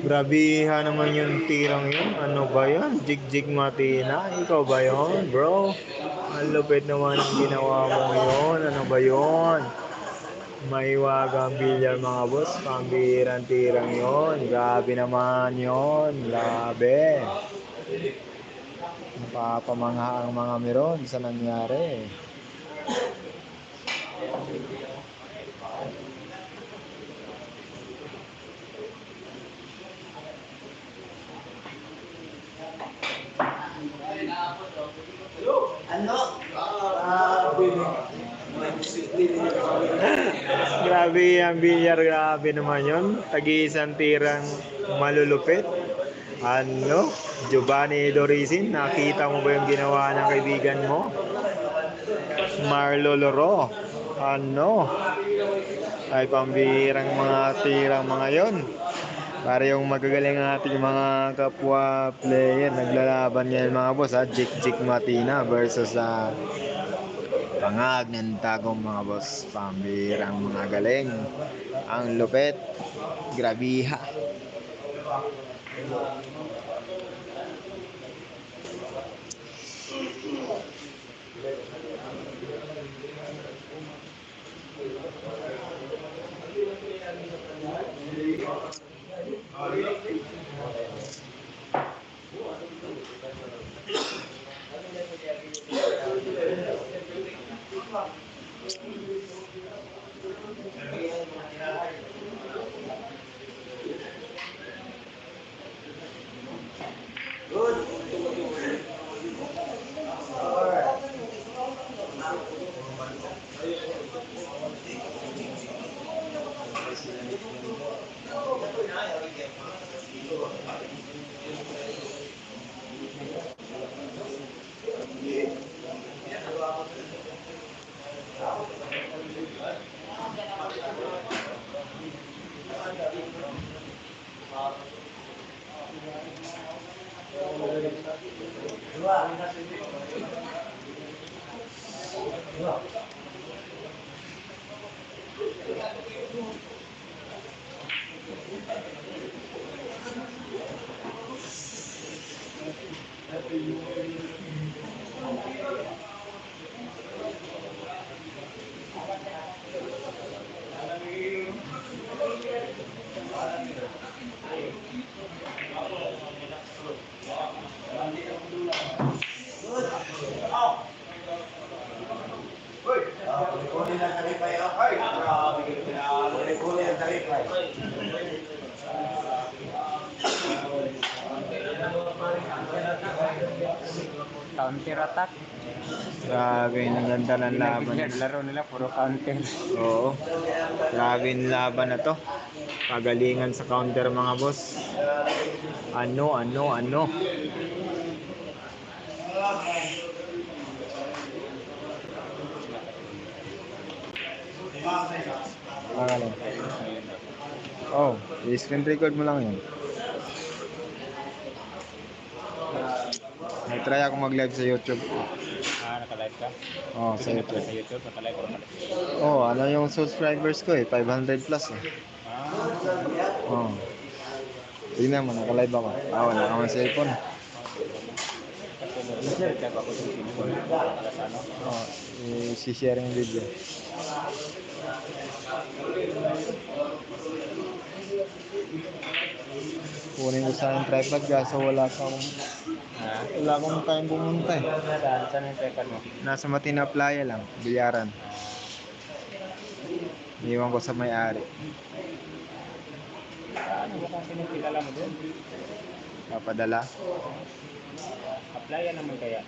Grabihan naman yung tirang yun. Ano ba yun? Jig-jig Matina? Ikaw ba yun, bro? Ang lupit naman ang ginawa mo yun. Ano ba yun? Maiwagang bilyar mga boss. Pambirang tirang yun. Grabe naman yun. Grabe. Napapamangha ang mga meron sa nangyari. Grabe ang bilyar, grabe naman yun. Tag-iisang tirang malulupit. Ano? Giovanni Dorisin, nakita mo ba yung ginawa ng kaibigan mo? Marlo Loro. Ano? Ay pambirang mga tirang mga yon. Para yung magagaling ang ating mga kapwa player, naglalaban ngayon mga boss ha. Jik Matina versus Pangag ng Tagong mga boss. Pambirang mga galing. Ang lupet. Grabiha. Counter attack. Grabe, ang ganda ng laban. Laro nila puro counter. Oo. Grabe yung laban na to. Pagalingan sa counter mga boss. Ano. Pangalan. Oh, i-screen record mo lang yun. Nag-try ako mag-live sa YouTube. Naka-live ka? Oh, sa Pwede na pala YouTube. sa YouTube, naka-live ka pala. Oh, ano yung subscribers ko eh, 500 plus eh. Oh. Tingnan mo, naka-live ako. Wala ka man cellphone. Kasi mag-live ako sa cellphone. Para sa ano? Oh, i-share yung video. Kunin ko sa yung tripod kaso wala akong time pumunta eh. Saan yung tripod mo? Nasa Matina Playa lang, Bilyaran. Iwan ko sa may-ari. Ano ba kasi yung kilala mo doon? Papadala. Applyan naman kaya.